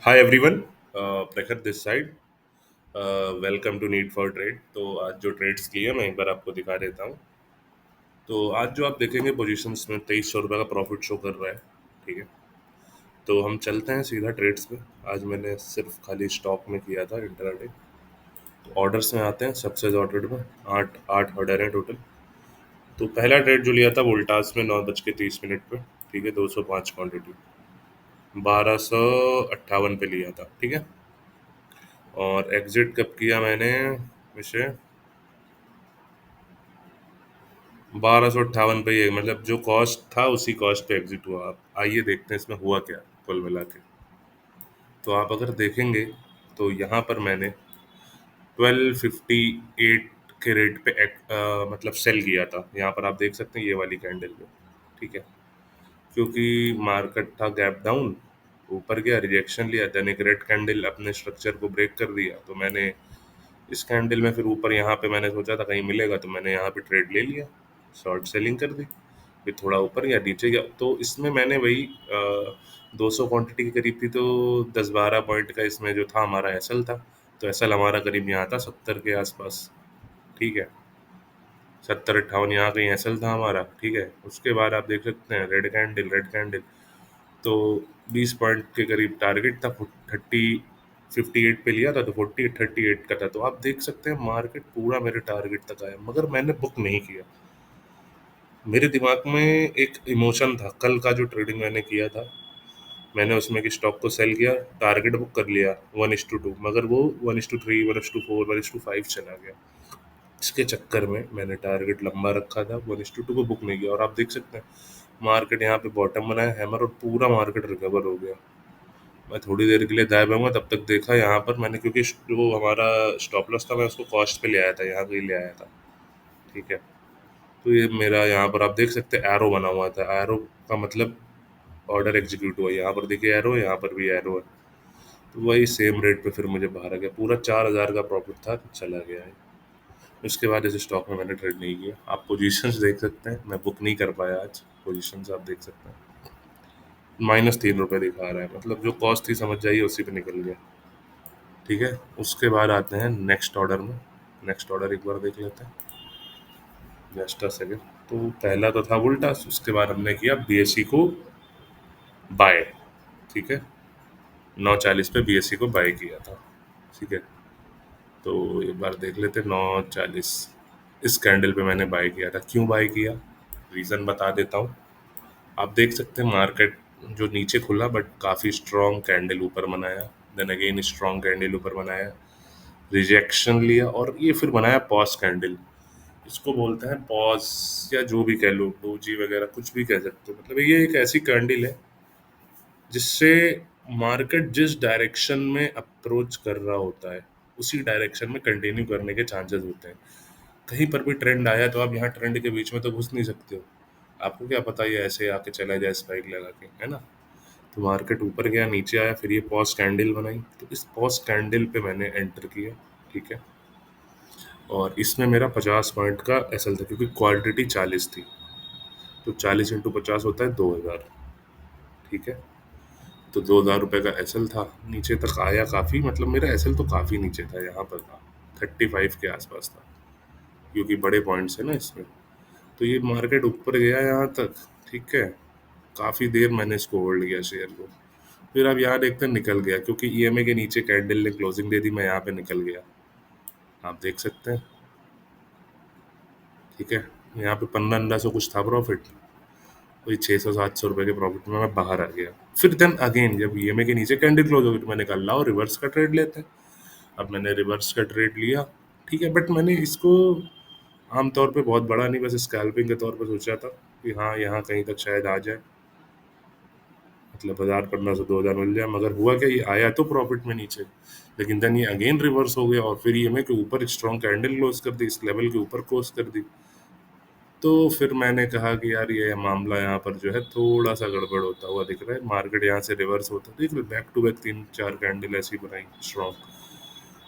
Hi everyone, Prakhar this side. Welcome to need for trade. तो आज जो ट्रेड्स की है मैं एक बार आपको दिखा देता हूँ। तो आज जो आप देखेंगे पोजीशंस में 2300 रुपये का प्रॉफिट शो कर रहा है। ठीक है, तो हम चलते हैं सीधा ट्रेड्स में। आज मैंने सिर्फ खाली स्टॉक में किया था इंट्राडे। तो ऑर्डर्स में आते हैं, सबसे ऑर्डर में आठ आठ ऑर्डर है टोटल। तो पहला ट्रेड जो लिया था वोल्टास में 9:30 पे। ठीक है, 205 क्वांटिटी 1258 पे लिया था। ठीक है, और एग्जिट कब किया मैंने इसे? 1258 पे ही है, मतलब जो कॉस्ट था उसी कॉस्ट पे एग्जिट हुआ। आप आइए देखते हैं इसमें हुआ क्या कुल मिला के। तो आप अगर देखेंगे तो यहाँ पर मैंने 1258 के रेट पे मतलब सेल किया था। यहाँ पर आप देख सकते हैं ये वाली कैंडल पे। ठीक है, क्योंकि मार्केट था गैप डाउन, ऊपर गया, रिजेक्शन लिया, देन एक रेड कैंडल अपने स्ट्रक्चर को ब्रेक कर दिया। तो मैंने इस कैंडल में फिर ऊपर यहाँ पे मैंने सोचा था कहीं मिलेगा, तो मैंने यहाँ पे ट्रेड ले लिया, शॉर्ट सेलिंग कर दी। फिर थोड़ा ऊपर या नीचे गया, तो इसमें मैंने वही 200 क्वांटिटी के करीब थी, तो 10-12 पॉइंट का इसमें जो था हमारा एसएल था। तो एसएल हमारा करीब यहाँ था 70 के आसपास। ठीक है, 70-58 यहाँ कहीं एसएल था हमारा। ठीक है, उसके बाद आप देख सकते हैं रेड कैंडल रेड कैंडल। तो 20 पॉइंट के करीब टारगेट था, 58 पे लिया था, तो 38 का था। तो आप देख सकते हैं मार्केट पूरा मेरे टारगेट तक आया, मगर मैंने बुक नहीं किया। मेरे दिमाग में एक इमोशन था, कल का जो ट्रेडिंग मैंने किया था, मैंने उसमें कि स्टॉक को सेल किया, टारगेट बुक कर लिया 1:2, मगर वो 1:3 1:4 1:5 चला गया। इसके चक्कर में मैंने टारगेट लंबा रखा था, 1:2 को बुक नहीं किया। और आप देख सकते हैं मार्केट यहाँ पे बॉटम बनाया हैमर, और पूरा मार्केट रिकवर हो गया। मैं थोड़ी देर के लिए गायब रहूंगा, तब तक देखा यहाँ पर मैंने, क्योंकि जो हमारा स्टॉप लॉस था मैं उसको कॉस्ट पे ले आया था, यहाँ पे ले आया था। ठीक है, तो ये मेरा यहाँ पर आप देख सकते हैं एरो बना हुआ था। एरो का मतलब ऑर्डर एग्जीक्यूट हुआ। यहाँ पर देखिए एरो, यहाँ पर भी एरो है। तो वही सेम रेट पे फिर मुझे बाहर आ गया, पूरा 4,000 का प्रॉफिट था, चला गया है। उसके बाद इस स्टॉक में मैंने ट्रेड नहीं किया। आप पोजीशंस देख सकते हैं, मैं बुक नहीं कर पाया आज। पोजीशंस आप देख सकते हैं, -3 रुपये दिखा रहा है, मतलब जो कॉस्ट थी समझ जाइए उसी पे निकल गया। ठीक है, उसके बाद आते हैं नेक्स्ट ऑर्डर में। नेक्स्ट ऑर्डर एक बार देख लेते हैं, जस्ट अ सेकेंड। तो पहला तो था वोल्टास, उसके बाद हमने किया बीएससी को बाय। ठीक है, 9:40 पे बीएससी को बाय किया था। ठीक है, तो एक बार देख लेते हैं 9:40 इस कैंडल पे मैंने बाय किया था। क्यों बाय किया, रीज़न बता देता हूँ। आप देख सकते हैं मार्केट जो नीचे खुला, बट काफ़ी स्ट्रॉन्ग कैंडल ऊपर बनाया, देन अगेन स्ट्रॉन्ग कैंडल ऊपर बनाया, रिजेक्शन लिया, और ये फिर बनाया पॉज कैंडल। इसको बोलते हैं पॉज, या जो भी कह लो, डोजी वगैरह कुछ भी कह सकते हो। मतलब ये एक ऐसी कैंडल है जिससे मार्केट जिस डायरेक्शन में अप्रोच कर रहा होता है उसी डायरेक्शन में कंटिन्यू करने के चांसेस होते हैं। कहीं पर भी ट्रेंड आया तो आप यहाँ ट्रेंड के बीच में तो घुस नहीं सकते हो। आपको क्या पता ये ऐसे आके चला जाए स्पाइक लगा के, है ना। तो मार्केट ऊपर गया, नीचे आया, फिर ये पॉज कैंडल बनाई, तो इस पॉज कैंडल पे मैंने एंटर किया। ठीक है, और इसमें मेरा 50 पॉइंट का एसएल था, क्योंकि क्वांटिटी 40 थी। तो 40 × 50 होता है 2,000। ठीक है, तो 2,000 रुपये का एसएल था, नीचे तक आया काफ़ी, मतलब मेरा एसएल तो काफ़ी नीचे था, यहाँ पर था 35 के आसपास था, क्योंकि बड़े पॉइंट्स है ना इसमें। तो ये मार्केट ऊपर गया यहाँ तक। ठीक है, काफ़ी देर मैंने इसको होल्ड किया शेयर को। फिर अब यहाँ देखते हैं निकल गया, क्योंकि ईएमए के नीचे कैंडल ने क्लोजिंग दे दी, मैं यहाँ पे निकल गया। आप देख सकते हैं। ठीक है, यहाँ पे 1500 कुछ था प्रॉफिट, वही 600-700 रुपये के प्रॉफिट में मैं बाहर आ गया। फिर देन अगेन जब ईएमए के नीचे कैंडल क्लोज हो गई, तो मैंने कहा लाओ रिवर्स का ट्रेड लेते हैं। अब मैंने रिवर्स का ट्रेड लिया। ठीक है, बट मैंने इसको आमतौर पे बहुत बड़ा नहीं, बस स्कैल्पिंग के तौर पे सोचा था कि हाँ यहाँ कहीं तक शायद आ जाए, मतलब 1,500-2,000 मिल जाए। मगर हुआ क्या, ये आया तो प्रॉफिट में नीचे, लेकिन देन ये अगेन रिवर्स हो गया, और फिर ये मैं के ऊपर स्ट्रॉन्ग कैंडल क्लोज कर दी, इस लेवल के ऊपर क्लोज कर दी। तो फिर मैंने कहा कि यार ये मामला यहाँ पर जो है थोड़ा सा गड़बड़ होता हुआ दिख रहा है। मार्केट यहाँ से रिवर्स होता है, देख लो बैक टू बैक 3-4 कैंडल ऐसी बनाई स्ट्रॉन्ग।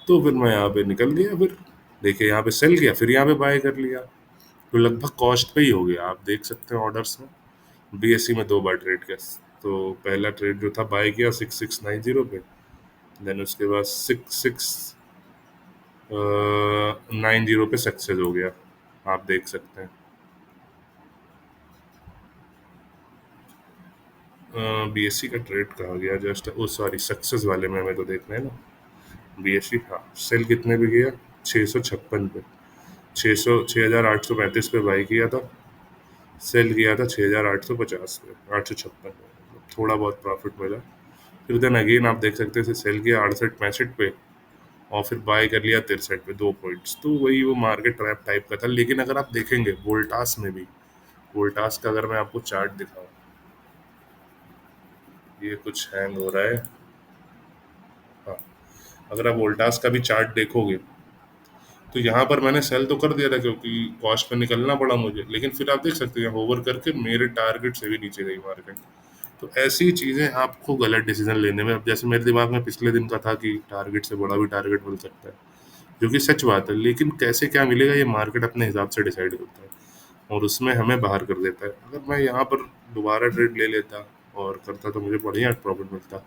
तो फिर मैं यहाँ पे निकल गया। फिर देखिए यहाँ पे सेल किया, फिर यहाँ पे बाय कर लिया, तो लगभग कॉस्ट पे ही हो गया। आप देख सकते हैं ऑर्डर्स में बीएससी में 2 बार ट्रेड किया। तो पहला ट्रेड जो था बाय किया 6690 पे, देन उसके बाद 6690 पे सक्सेस हो गया, आप देख सकते हैं। बीएससी का ट्रेड कहाँ गया, जस्ट ओ सॉरी सक्सेस वाले में हमें तो देखना है ना। बीएससी, हाँ, सेल कितने पे गया, 656 पे, 6,835 पे बाई किया था, सेल किया था 6,850 पे, 856 पे, थोड़ा बहुत प्रॉफिट मिला। फिर देन अगेन आप देख सकते हैं सेल किया 68 65 पे, और फिर बाय कर लिया 63 पे, 2 पॉइंट्स। तो वही वो मार्केट ट्रैप टाइप का था। लेकिन अगर आप देखेंगे वोल्टास में भी, वोल्टास का अगर मैं आपको चार्ट दिखाऊं, ये कुछ हैंग हो रहा है। हाँ, अगर आप वोल्टास का भी चार्ट देखोगे तो यहाँ पर मैंने सेल तो कर दिया था क्योंकि कॉस्ट पे निकलना पड़ा मुझे, लेकिन फिर आप देख सकते हैं होवर करके मेरे टारगेट से भी नीचे गई मार्केट। तो ऐसी चीजें आपको गलत डिसीजन लेने में, अब जैसे मेरे दिमाग में पिछले दिन का था कि टारगेट से बड़ा भी टारगेट मिल सकता है, जो कि सच बात है, लेकिन कैसे क्या मिलेगा ये मार्केट अपने हिसाब से डिसाइड करता है और उसमें हमें बाहर कर देता है। अगर मैं यहाँ पर दोबारा ट्रेड ले लेता और करता तो मुझे बढ़िया प्रॉफिट मिलता।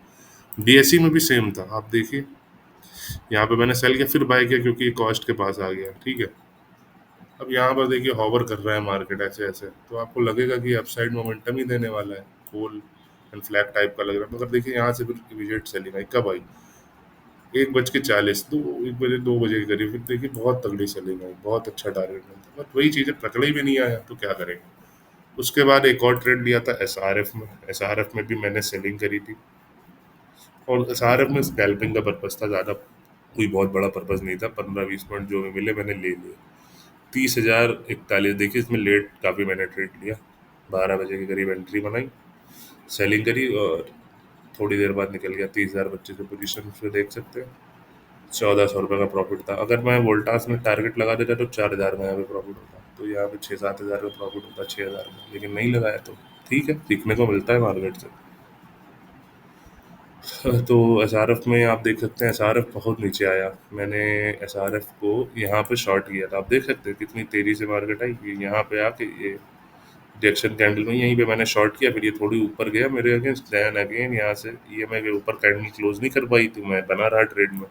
डीएससी में भी सेम था, आप देखिए यहाँ पे मैंने सेल किया फिर बाय किया क्योंकि कॉस्ट के पास आ गया, ठीक है। अब यहाँ पर देखिए हॉवर कर रहा है मार्केट ऐसे ऐसे, तो आपको लगेगा कि अपसाइड मोमेंटम ही देने वाला है, होल एंड फ्लैग टाइप का लग रहा है। मगर देखिए यहाँ से फिर इमीडिएट सेलिंग आई, कब आई, 1:40, दो 1 बजे 2 बजे के करीब, फिर देखिए बहुत तगड़ी सेलिंग आई, बहुत अच्छा टारगेट मिलता, बट वही चीज़ें पकड़े ही भी नहीं आया तो क्या करेंगे। उसके बाद एक और ट्रेड लिया था एसआरएफ में, एसआरएफ में भी मैंने सेलिंग करी थी, और एसआरएफ में स्कैल्पिंग का पर्पज था, ज़्यादा कोई बहुत बड़ा पर्पज नहीं था। 15 20 पॉइंट जो भी मिले मैंने ले लिए। 30,041, देखिए इसमें लेट काफ़ी मैंने ट्रेड लिया, 12 बजे के करीब एंट्री बनाई, सेलिंग करी, और थोड़ी देर बाद निकल गया 30,025 की पोजीशन पे, देख सकते हैं 1,400 रुपये का प्रॉफिट था। अगर मैं वोल्टास में टारगेट लगा देता तो 4,000 में यहाँ पे प्रॉफिट होता, तो यहाँ पे 6 7 हज़ार का प्रॉफिट होता, 6,000 में, लेकिन नहीं लगाया। तो ठीक है, सीखने को मिलता है मार्केट से। तो एसआरएफ में आप देख सकते हैं एसआरएफ बहुत नीचे आया, मैंने एसआरएफ को यहाँ पे शॉर्ट किया था, आप देख सकते हैं कितनी तेजी से मार्केट आई। ये यहाँ पे आके ये रिएक्शन कैंडल में यहीं पे मैंने शॉर्ट किया, फिर ये थोड़ी ऊपर गया मेरे अगेंस्ट, देन अगेन यहाँ से ईएमआई के ऊपर कैंडल क्लोज नहीं कर पाई, तो मैं बना रहा ट्रेड में।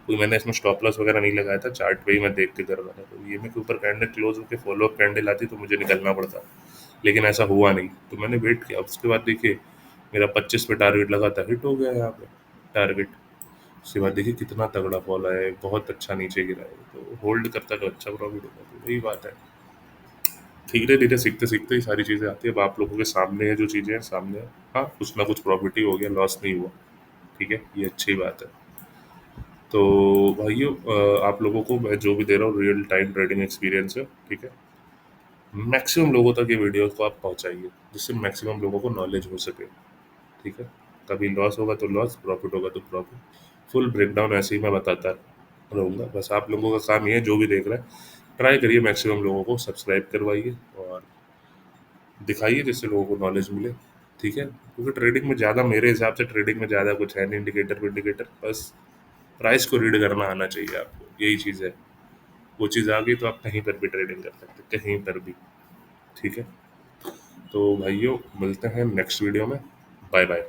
कोई मैंने इसमें स्टॉप लॉस वगैरह नहीं लगाया था, चार्ट पे ही मैं देख के कर रहा था। तो ईएमआई के ऊपर कैंडल क्लोज होकर फॉलो अप कैंडल आती तो मुझे निकलना पड़ता, लेकिन ऐसा हुआ नहीं, तो मैंने वेट किया। उसके बाद देखिए मेरा 25 पे टारगेट लगा था, हिट हो गया यहाँ पे टारगेट। उसके बाद देखिए कितना तगड़ा फॉल आया है, बहुत अच्छा नीचे गिरा है, तो होल्ड करता तो अच्छा प्रॉफिट होता। तो वही बात है, धीरे धीरे सीखते सीखते ही सारी चीज़ें आती है। अब आप लोगों के सामने है, जो चीज़ें हैं सामने है। हाँ, कुछ ना कुछ प्रॉफिट ही हो गया, लॉस नहीं हुआ, ठीक है, ये अच्छी बात है। तो भाइयों, आप लोगों को मैं जो भी दे रहा हूँ रियल टाइम ट्रेडिंग एक्सपीरियंस है, ठीक है। मैक्सिमम लोगों तक ये वीडियो को आप पहुंचाइए, जिससे मैक्सिमम लोगों को नॉलेज हो सके, ठीक है। कभी लॉस होगा तो लॉस, प्रॉफिट होगा तो प्रॉफिट, फुल ब्रेकडाउन ऐसे ही मैं बताता रहूँगा। बस आप लोगों का काम ये है, जो भी देख रहा है ट्राई करिए मैक्सिमम लोगों को सब्सक्राइब करवाइए और दिखाइए, जिससे लोगों को नॉलेज मिले, ठीक है। क्योंकि ट्रेडिंग में ज़्यादा, मेरे हिसाब से ट्रेडिंग में ज़्यादा कुछ है नहीं, इंडिकेटर विंडिकेटर, बस प्राइस को रीड करना आना चाहिए आपको, यही चीज़ है। वो चीज़ आ गई तो आप कहीं पर भी ट्रेडिंग कर सकते, कहीं पर भी, ठीक है। तो भाइयों, मिलते हैं नेक्स्ट वीडियो में, बाय बाय।